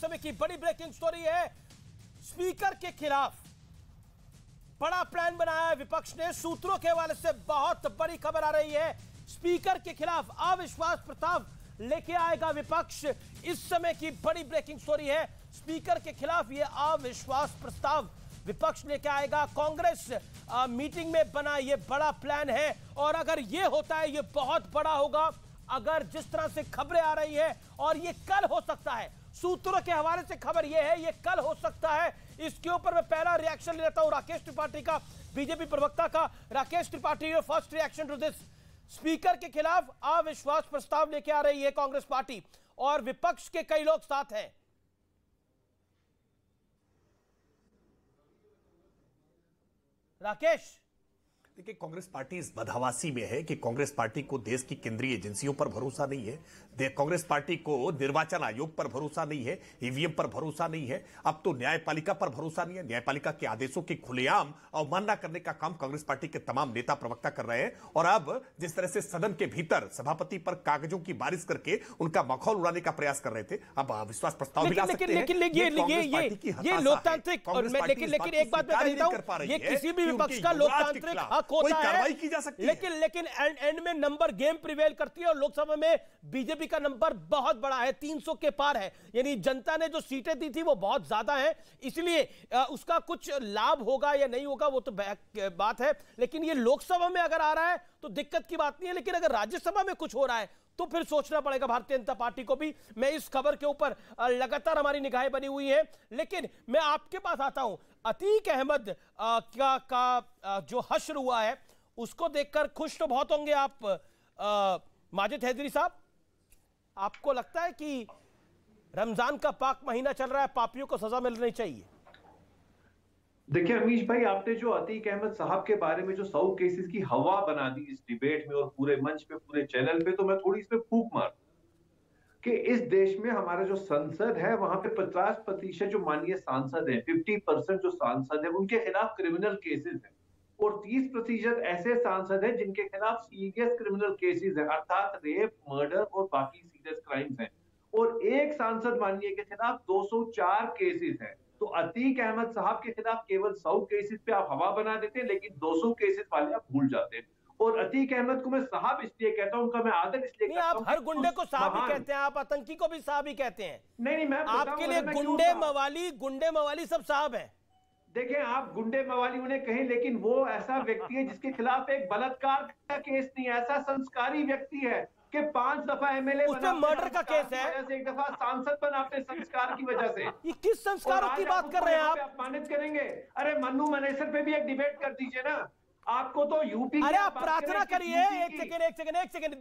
समय की बड़ी ब्रेकिंग स्टोरी है। स्पीकर के खिलाफ बड़ा प्लान बनाया है विपक्ष ने। सूत्रों के हवाले से बहुत बड़ी खबर आ रही है। स्पीकर के खिलाफ अविश्वास प्रस्ताव लेके आएगा विपक्ष। इस समय की बड़ी ब्रेकिंग स्टोरी है। स्पीकर के खिलाफ यह अविश्वास प्रस्ताव विपक्ष लेके आएगा। कांग्रेस मीटिंग में बना यह बड़ा प्लान है और अगर यह होता है, यह बहुत बड़ा होगा। अगर जिस तरह से खबरें आ रही है और यह कल हो सकता है, सूत्रों के हवाले से खबर यह है यह कल हो सकता है। इसके ऊपर मैं पहला रिएक्शन लेता हूं राकेश त्रिपाठी का, बीजेपी प्रवक्ता का। Rakesh Tripathi, your first reaction to this. Speaker के खिलाफ अविश्वास प्रस्ताव लेके आ रही है कांग्रेस पार्टी और विपक्ष के कई लोग साथ हैं। राकेश, देखिए, कांग्रेस पार्टी इस बदहवासी में है कि कांग्रेस पार्टी को देश की केंद्रीय एजेंसियों पर भरोसा नहीं है। कांग्रेस पार्टी को निर्वाचन आयोग पर भरोसा नहीं है, ईवीएम पर भरोसा नहीं है, अब तो न्यायपालिका पर भरोसा नहीं है। न्यायपालिका के आदेशों की खुलेआम अवमानना करने का काम कांग्रेस पार्टी के तमाम नेता प्रवक्ता कर रहे हैं। और अब जिस तरह से सदन के भीतर सभापति पर कागजों की बारिश करके उनका मखौल उड़ाने का प्रयास कर रहे थे, अब अविश्वास प्रस्ताव भी ला सकते हैं। लेकिन लोकतांत्रिक, लेकिन एक बात मैं कहता हूं, ये किसी भी विपक्ष का लोकतांत्रिक हक होता है, कार्रवाई की जा सकती है। लेकिन एंड में नंबर गेम प्रिवेल करती है और लोकसभा में बीजेपी का नंबर बहुत बड़ा है, 300 के पार है। यानी जनता ने जो सीटें दी थी वो बहुत ज्यादा है, इसलिए उसका कुछ लाभ होगा या नहीं होगा वो तो बात है। लेकिन ये लोकसभा में अगर आ रहा है तो दिक्कत की बात नहीं है, लेकिन अगर राज्यसभा में कुछ हो रहा है तो फिर सोचना पड़ेगा भारतीय जनता पार्टी को भी। मैं इस खबर के ऊपर लगातार हमारी निगाहें बनी हुई हैं। लेकिन मैं आपके पास आता हूं, अतीक अहमद का जो हश्र हुआ है उसको देखकर खुश तो बहुत होंगे आप माजिद हैदरी साहब। आपको लगता है कि रमजान का पाक महीना चल रहा है, पापियों को सजा मिलनी चाहिए? देखिए अमीश भाई, आपने जो अतीक अहमद साहब के बारे में जो 100 केसेस की हवा बना दी इस डिबेट में और पूरे मंच पे, पूरे चैनल पे, तो मैं थोड़ी इसमें फूंक मार कि इस देश में हमारा जो संसद है वहां पे 50% जो माननीय सांसद है, 50% जो सांसद है उनके खिलाफ क्रिमिनल केसेस हैं और 30% ऐसे सांसद हैं जिनके खिलाफ सीरियस क्रिमिनल केसेस हैं, अर्थात रेप, मर्डर और बाकी सीरियस क्राइम्स हैं। और एक सांसद माननीय के खिलाफ 204 केसेस हैं। तो अतीक अहमद साहब के खिलाफ केवल 100 केसेस पे आप हवा बना देते हैं, लेकिन 200 केसेस वाले आप भूल जाते हैं। और अतीक अहमद को मैं साहब इसलिए कहता हूं, उनका मैं आदर इसलिए करता हूं। आप हर गुंडे को साहब ही कहते हैं, आप आतंकी को भी साहब ही कहते हैं। नहीं, मैं आपके लिए गुंडे मवाली सब साहब हैं। देखें, आप गुंडे मवाली उन्हें कहें, लेकिन वो ऐसा व्यक्ति है जिसके खिलाफ एक बलत्कार का केस नहीं है, ऐसा संस्कारी व्यक्ति है कि 5 दफा एमएलए बना, मर्डर का केस है, एक दफा सांसद बना अपने संस्कार की वजह से। ये किस संस्कारों की बात कर रहे हैं आप? अपमानित करेंगे? अरे मन्नू मनेसर पे भी एक डिबेट कर दीजिए ना। आपको तो यूपी, अरे आप प्रार्थना करिए। एक सेकंड,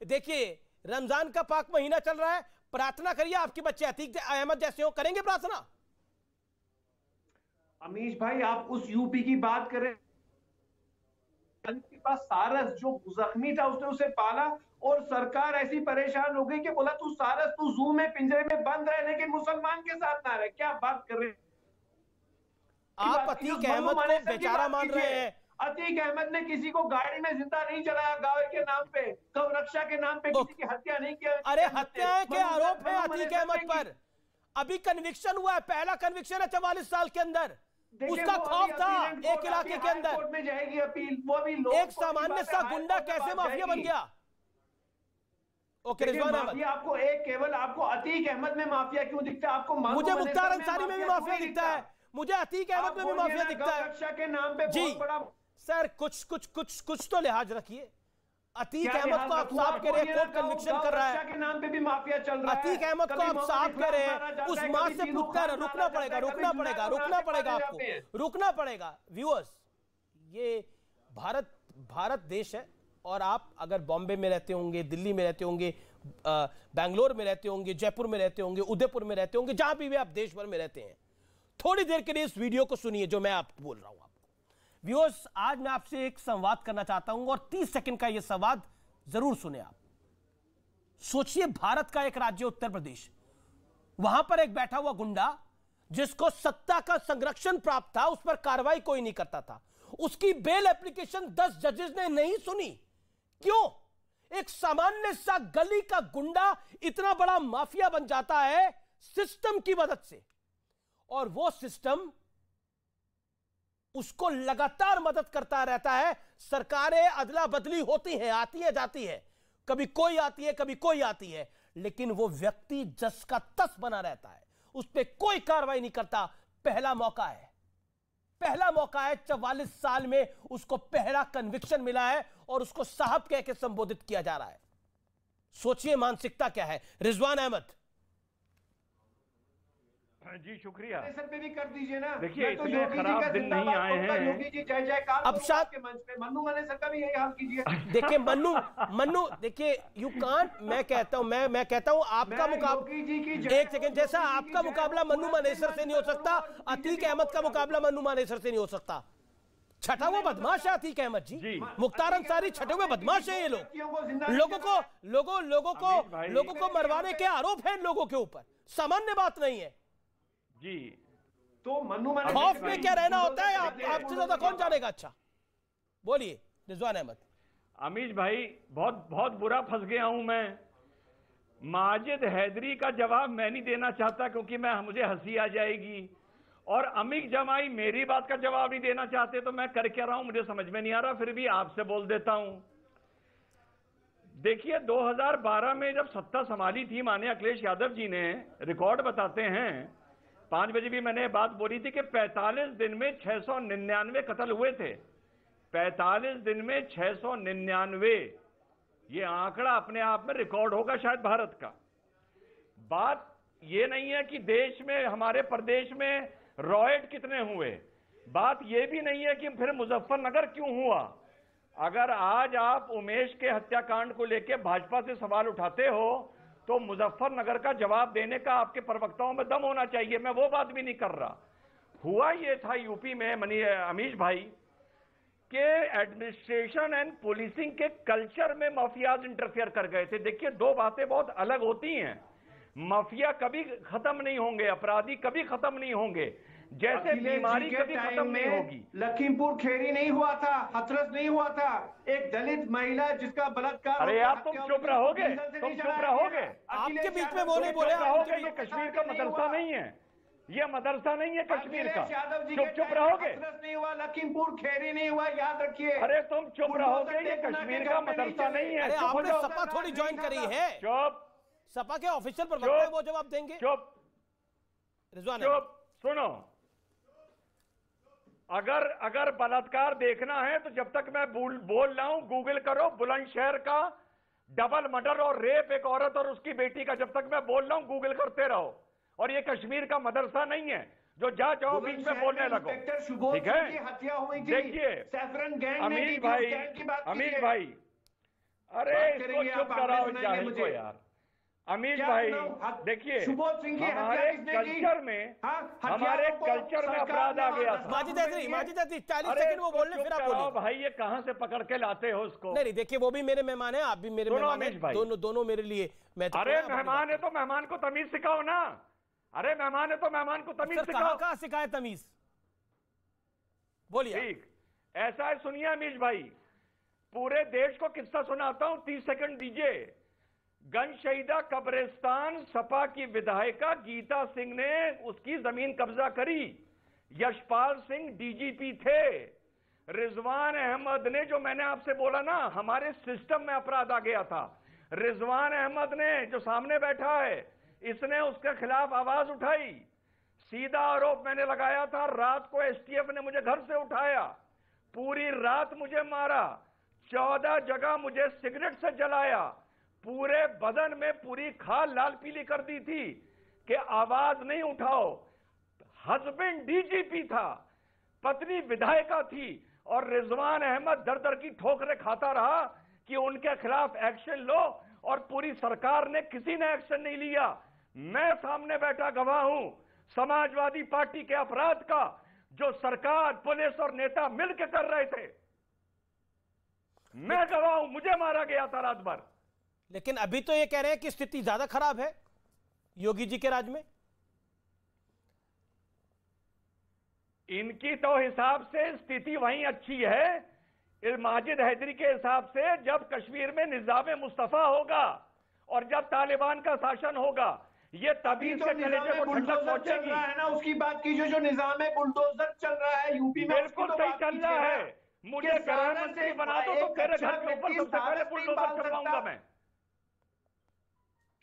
देखिए रमजान का पाक महीना चल रहा है, प्रार्थना करिए आपके बच्चे अतीक अहमद जैसे हो, करेंगे प्रार्थना? अमीश भाई, आप उस यूपी की बात करें, के पास सारस जो जख्मी था उसने उसे पाला और सरकार ऐसी परेशान हो गई कि बोला तू सारस, तू जू में पिंजरे में बंद रहे लेकिन मुसलमान के साथ ना रहे। क्या बात कर रहे हैं आप? अतीक अहमद को बेचारा मान रहे हैं। अतीक अहमद ने किसी को गाड़ी में जिंदा नहीं चलाया, गाँव के नाम पे, गौरक्षा के नाम पे किसी की हत्या नहीं किया। अरे हत्या के आरोप है अतीक अहमद पर, अभी कन्विक्शन हुआ है, पहला कन्विक्शन है 44 साल के अंदर। उसका खौफ था एक इलाके के अंदर। कोर्ट में जाएगी अपील, वो भी एक सामान्य सा गुंडा कैसे माफिया बन गया? ओके रिजवान अहमद, आपको एक केवल आपको अतीक अहमद में माफिया क्यों दिखता है? आपको मुझे मुख्तार अंसारी में भी माफिया दिखता है, मुझे अतीक अहमद में भी माफिया दिखता है। रक्षा के नाम पे जी सर, कुछ तो लिहाज रखिए। अतीक अहमद को आप साफ कह रहे हैं, कोर्ट कन्विक्शन कर रहा है, के नाम पे भी माफिया चल रहा है। अतीक अहमद को आप साफ कह रहे हैं, उस मां से पूछता है, रुकना पड़ेगा। व्यूअर्स, ये भारत देश है और आप अगर बॉम्बे में रहते होंगे, दिल्ली में रहते होंगे, बैंगलोर में रहते होंगे, जयपुर में रहते होंगे, उदयपुर में रहते होंगे, जहां भी आप देश भर में रहते हैं, थोड़ी देर के लिए इस वीडियो को सुनिए जो मैं आपको बोल रहा हूं। व्यूअर्स, आज मैं आपसे एक संवाद करना चाहता हूं और 30 सेकंड का यह संवाद जरूर सुने आप। सोचिए, भारत का एक राज्य उत्तर प्रदेश, वहां पर एक बैठा हुआ गुंडा जिसको सत्ता का संरक्षण प्राप्त था, उस पर कार्रवाई कोई नहीं करता था। उसकी बेल एप्लीकेशन 10 जजेस ने नहीं सुनी। क्यों? एक सामान्य सा गली का गुंडा इतना बड़ा माफिया बन जाता है सिस्टम की मदद से, और वो सिस्टम उसको लगातार मदद करता रहता है। सरकारें अदला बदली होती हैं, आती है जाती है, कभी कोई आती है कभी कोई आती है, लेकिन वो व्यक्ति जस का तस बना रहता है, उस पर कोई कार्रवाई नहीं करता। पहला मौका है 44 साल में उसको पहला कन्विक्शन मिला है और उसको साहब कह के संबोधित किया जा रहा है। सोचिए मानसिकता क्या है। रिजवान अहमद जी शुक्रिया। सर पे भी कर दीजिए ना। देखिए इतने खराब दिन नहीं आए हैं। योगी जी जय जयकार अब शायद के मंच पे मन्नू मनेसर का भी यही हाल कीजिए। देखिए मन्नू देखिए यू कांट, मैं कहता हूं आपका मुकाबला, एक सेकंड, जैसा आपका मुकाबला मन्नू मनेसर से नहीं हो सकता, अतीक अहमद का मुकाबला मन्नू मनेसर से नहीं हो सकता। छठा हुआ बदमाश है अतीक अहमद जी, मुख्तार अंसारी छठे हुए बदमाश है। ये लोगों को मरवाने के आरोप हैं लोगों के ऊपर, सामान्य बात नहीं है जी। तो मन्नू खौफ में क्या रहना होता है आपसे ज्यादा कौन जानेगा। अच्छा बोलिए रिजवान अहमद। अमीश भाई बहुत बुरा फंस गया हूं मैं। माजिद हैदरी का जवाब मैं नहीं देना चाहता क्योंकि मुझे हंसी आ जाएगी, और अमीक जमाई मेरी बात का जवाब नहीं देना चाहते, तो मैं कर क्या रहा हूं मुझे समझ में नहीं आ रहा, फिर भी आपसे बोल देता हूं। देखिए 2012 में जब सत्ता संभाली थी माननीय अखिलेश यादव जी ने, रिकॉर्ड बताते हैं, 5 बजे भी मैंने बात बोली थी कि 45 दिन में 699 कत्ल हुए थे। 45 दिन में 699, ये आंकड़ा अपने आप में रिकॉर्ड होगा शायद भारत का। बात ये नहीं है कि देश में, हमारे प्रदेश में रॉयट कितने हुए, बात ये भी नहीं है कि फिर मुजफ्फरनगर क्यों हुआ। अगर आज आप उमेश के हत्याकांड को लेकर भाजपा से सवाल उठाते हो तो मुजफ्फरनगर का जवाब देने का आपके प्रवक्ताओं में दम होना चाहिए। मैं वो बात भी नहीं कर रहा। हुआ ये था यूपी में अमीश भाई के एडमिनिस्ट्रेशन एंड पुलिसिंग के कल्चर में माफियाज इंटरफेयर कर गए थे। देखिए दो बातें बहुत अलग होती हैं। माफिया कभी खत्म नहीं होंगे, अपराधी कभी खत्म नहीं होंगे, जैसे बीमारी कभी खत्म नहीं होगी। लखीमपुर खेरी नहीं हुआ था, हाथरस नहीं हुआ था, एक दलित महिला जिसका बलात्कार। अरे आप तुम चुप रहोगे, तुम चुप रहोगे, आपके बीच में वो नहीं बोले। ये कश्मीर का मदरसा नहीं है, ये मदरसा नहीं है कश्मीर का। चुप रहोगे। नहीं हुआ, लखीमपुर खेरी नहीं हुआ, याद रखिए। अरे तुम चुप रहोगे, ये कश्मीर का मदरसा नहीं है। आपने सपा थोड़ी ज्वाइन करी है। चुप। सपा के ऑफिशियल प्रवक्ता है, वो जवाब देंगे। चुप रिजवान चुप। सुनो, अगर बलात्कार देखना है तो जब तक मैं बोल रहा हूं गूगल करो बुलंदशहर का डबल मर्डर और रेप एक औरत और उसकी बेटी का। जब तक मैं बोल रहा हूं गूगल करते रहो। और ये कश्मीर का मदरसा नहीं है जो जाओ बीच में बोलने लगो, ठीक है। देखिए अमीर भाई, अरे इसको चुप कराओ जाहिल को यार। अमीर भाई देखिए हमारे कल्चर में अपराध आ गया था। माजिद हैदरी 40 सेकंड वो बोलने, फिर आप बोलिए। भाई ये कहां से पकड़ के लाते हो उसको? नहीं देखिए वो भी मेरे मेहमान हैं, आप भी मेरे मेहमान हैं, दोनों मेरे लिए। मैं अरे मेहमान है तो मेहमान को तमीज सिखाओ ना। अरे मेहमान है तो मेहमान को तमीज सिखाओ। कहां सिखाए तमीज, बोलिए। ठीक ऐसा है, सुनिए अमीश भाई, पूरे देश को किस्सा सुनाता हूं, 30 सेकंड दीजिए। गंज शहीदा कब्रिस्तान सपा की विधायिका गीता सिंह ने उसकी जमीन कब्जा करी। यशपाल सिंह डीजीपी थे। रिजवान अहमद ने, जो मैंने आपसे बोला ना हमारे सिस्टम में अपराध आ गया था, रिजवान अहमद ने जो सामने बैठा है, इसने उसके खिलाफ आवाज उठाई। सीधा आरोप मैंने लगाया था, रात को एसटीएफ ने मुझे घर से उठाया, पूरी रात मुझे मारा, 14 जगह मुझे सिगरेट से जलाया, पूरे बदन में पूरी खाल लाल पीली कर दी थी कि आवाज नहीं उठाओ। हस्बैंड डीजीपी था, पत्नी विधायिका थी, और रिजवान अहमद दर दर की ठोकरें खाता रहा कि उनके खिलाफ एक्शन लो, और पूरी सरकार ने, किसी ने एक्शन नहीं लिया। मैं सामने बैठा गवाह हूं समाजवादी पार्टी के अपराध का, जो सरकार, पुलिस और नेता मिलकर कर रहे थे। मैं गवाह हूं, मुझे मारा गया था रात भर। लेकिन अभी तो ये कह रहे हैं कि स्थिति ज्यादा खराब है योगी जी के राज में। इनकी तो हिसाब से स्थिति वहीं अच्छी है। माजिद हैदरी के हिसाब से जब कश्मीर में निजाम मुस्तफा होगा और जब तालिबान का शासन होगा, ये तभी तो इसके कलेजे को ठंडक बुलडोजर चल पहुंचेगी। रहा है ना, उसकी बात कीजिए। जो निजाम है बुलडोजर चल रहा है यूपी में, बिल्कुल सही चल रहा है। मुझे गृह मंत्री बना दो तो तेरे घर के ऊपर सबसे पहले बुलडोजर चलवाऊंगा मैं।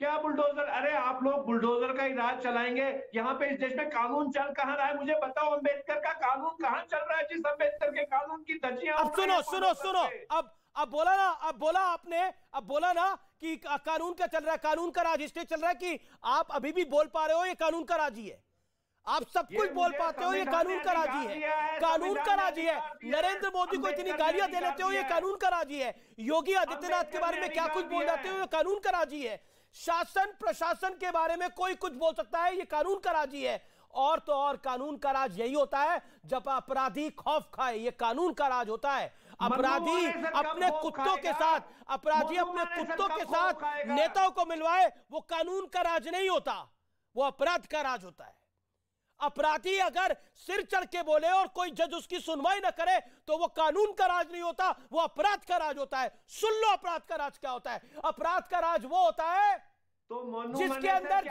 क्या बुलडोजर? अरे आप लोग बुलडोजर का ही राज चलाएंगे। यहाँ पे इस देश में कानून चल कहाँ रहा है? मुझे बताओ, अंबेडकर का कानून कहाँ चल रहा है? जिस अंबेडकर के कानून की धज्जियां अब सुनो सुनो सुनो, अब बोला ना, अब बोला आपने, अब बोला ना कि कानून का चल रहा है, कानून का राज इसलिए चल रहा है कि आप अभी भी बोल पा रहे हो ये कानून का राज ही है। आप सब कुछ बोल पाते हो ये कानून का राज ही है, कानून का राज ही है। नरेंद्र मोदी को इतनी गालियां दे लेते हो ये कानून का राज ही है। योगी आदित्यनाथ के बारे में क्या कुछ बोल जाते हो ये कानून का राज ही है। शासन प्रशासन के बारे में कोई कुछ बोल सकता है, ये कानून का राज ही है। और तो और कानून का राज यही होता है जब अपराधी खौफ खाए, ये कानून का राज होता है। अपराधी अपने कुत्तों के साथ, अपराधी अपने कुत्तों के साथ नेताओं को मिलवाए, वो कानून का राज नहीं होता, वो अपराध का राज होता है। अपराधी अगर सिर चढ़ के बोले और कोई जज उसकी सुनवाई न करे तो वो कानून का राज नहीं होता, वो अपराध का राज होता है। सुन लो अपराध का राज क्या होता है। अपराध का राज वो होता है जिसके अंदर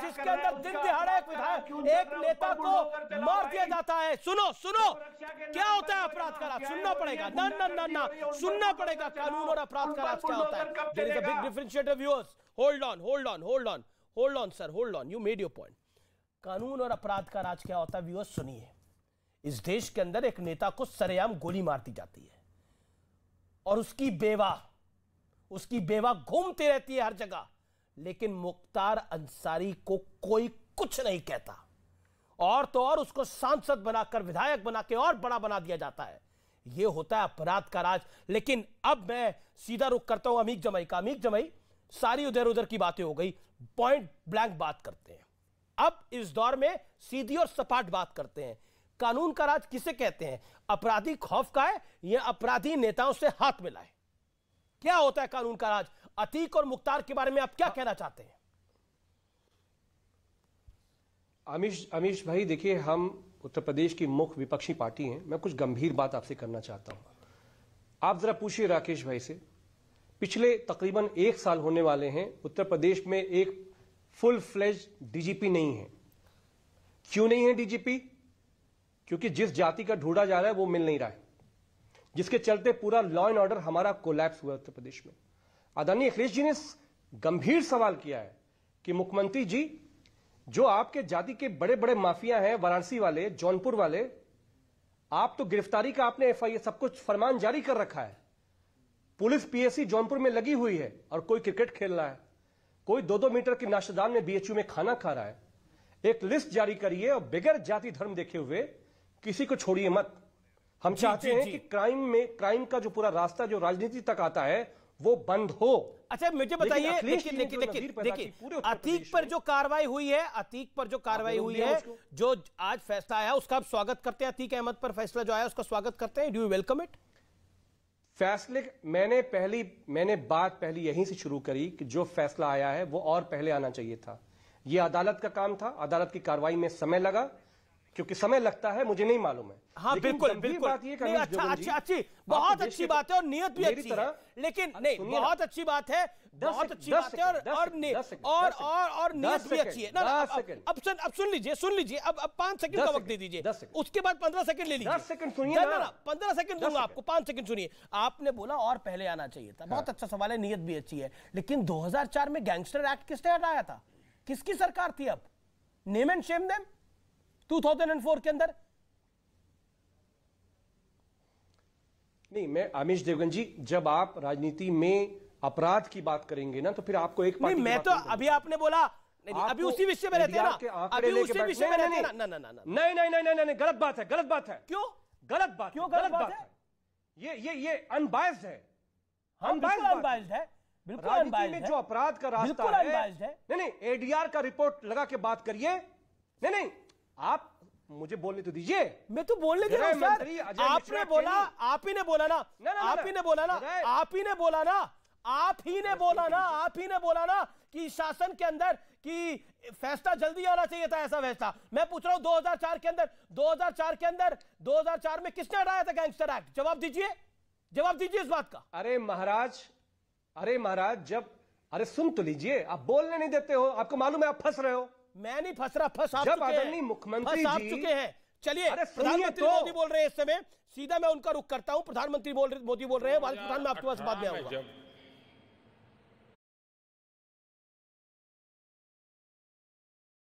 दिन दिहाड़े एक विधायक, एक नेता को मार दिया जाता है। सुनो सुनो, क्या होता है अपराध का राज? सुनना पड़ेगा ना ना ना ना, सुनना पड़ेगा। कानून और अपराध का राज क्या होता है? There is a big differentiator viewers. Hold on hold on hold on hold on sir, hold on, you made your point. कानून और अपराध का राज क्या होता है व्यूअर्स? सुनिए, इस देश के अंदर एक नेता को सरेआम गोली मार दी जाती है और उसकी बेवा घूमती रहती है हर जगह, लेकिन मुख्तार अंसारी को कोई कुछ नहीं कहता। और तो और उसको सांसद बनाकर, विधायक बना के और बड़ा बना दिया जाता है। यह होता है अपराध का राज। लेकिन अब मैं सीधा रुख करता हूं अमीक जमाई का। अमीक जमाई, सारी उधर उधर की बातें हो गई, पॉइंट ब्लैंक बात करते हैं। अब इस दौर में सीधी और सपाट बात करते हैं। कानून का राज किसे कहते हैं? अपराधी खौफ का है या अपराधी नेताओं से हाथ मिलाए? क्या होता है कानून का राज? अतीक और मुख्तार के बारे में आप क्या कहना चाहते हैं? अमीश भाई, देखिए, हम उत्तर प्रदेश की मुख्य विपक्षी पार्टी हैं। मैं कुछ गंभीर बात आपसे करना चाहता हूं। आप जरा पूछिए राकेश भाई से, पिछले तकरीबन 1 साल होने वाले हैं उत्तर प्रदेश में एक फुल फ्लेज डीजीपी नहीं है। क्यों नहीं है डीजीपी? क्योंकि जिस जाति का ढूंढा जा रहा है वो मिल नहीं रहा है, जिसके चलते पूरा लॉ एंड ऑर्डर हमारा कोलैप्स हुआ उत्तर प्रदेश में। आदरणीय अखिलेश जी ने गंभीर सवाल किया है कि मुख्यमंत्री जी, जो आपके जाति के बड़े बड़े माफिया हैं, वाराणसी वाले, जौनपुर वाले, आप तो गिरफ्तारी का आपने एफआईआर सब कुछ फरमान जारी कर रखा है। पुलिस पीएससी जौनपुर में लगी हुई है और कोई क्रिकेट खेल रहा है, कोई 2-2 मीटर की नाश्तेदान में बीएचयू में खाना खा रहा है। एक लिस्ट जारी करिए और बगैर जाति धर्म देखे हुए किसी को छोड़िए मत। हम चाहते हैं कि क्राइम का जो पूरा रास्ता जो राजनीति तक आता है वो बंद हो। अच्छा, मुझे बताइए, देखिए अतीक पर जो कार्रवाई हुई है, अतीक पर जो कार्रवाई हुई है, जो आज फैसला आया उसका आप स्वागत करते हैं? अतीक अहमद पर फैसला जो आया उसका स्वागत करते हैं? Do you welcome it? फैसले मैंने बात पहली यहीं से शुरू करी कि जो फैसला आया है वो और पहले आना चाहिए था। ये अदालत का काम था। अदालत की कार्रवाई में समय लगा, क्योंकि समय लगता है मुझे नहीं मालूम है। हाँ बिल्कुल बिल्कुल, अच्छी बहुत अच्छी बात है और नियत भी अच्छी है, लेकिन नहीं, बहुत अच्छी बात है, बहुत अच्छी बात है और नियत भी अच्छी है ना। अब सुन लीजिए, अब 5 सेकंड का वक्त दे दीजिए, उसके बाद 15 सेकंड ले लीजिए। 10 सेकंड सुनिए ना, 15 सेकंड दूंगा आपको, 5 सेकंड सुनिए। आपने बोला और पहले आना चाहिए था, बहुत अच्छा सवाल है, नियत भी अच्छी है, लेकिन 2004 में गैंगस्टर एक्ट किसने हटाया था? किसकी सरकार थी? अब नेम एंड शेम देम 2004 के अंदर। नहीं, मैं अमीश देवगन जी, जब आप राजनीति में अपराध की बात करेंगे ना तो फिर आपको एक नहीं, मैं तो अभी आपने बोला नहीं, अभी उसी विषय में रहते हैं ना, अभी उसी विषय में रहते हैं ना। नहीं, गलत बात है, गलत बात है। क्यों गलत बात? क्यों गलत बात है? ये अनबायस्ड है, अनबायस्ड है, बिल्कुल राजनीति में जो अपराध का रास्ता है। नहीं, एडीआर का रिपोर्ट लगा के बात करिए। नहीं, आप मुझे बोलने तो दीजिए। मैं तो बोलने दे रहा हूं सर। आपने बोला, आप ही ने बोला ना, आप ही ने बोला ना कि शासन के अंदर कि फैसला जल्दी आना चाहिए था, ऐसा फैसला। मैं पूछ रहा हूं 2004 के अंदर 2004 में किसने हटाया था गैंगस्टर एक्ट? जवाब दीजिए इस बात का। अरे महाराज, जब सुन तो लीजिए, आप बोलने नहीं देते हो। आपको मालूम है आप फंस रहे हो। मैं नहीं फंस रहा, फंस आप जब चुके आदरणीय हैं, मुख्यमंत्री फंस आप जी- चुके हैं। चलिए, अरे सुनिए प्रधानमंत्री तो। मोदी बोल रहे हैं इस समय, सीधा मैं उनका रुख करता हूं। प्रधानमंत्री मोदी बोल रहे हैं, वाले प्रधान, मैं आपके पास बाद में आऊंगा।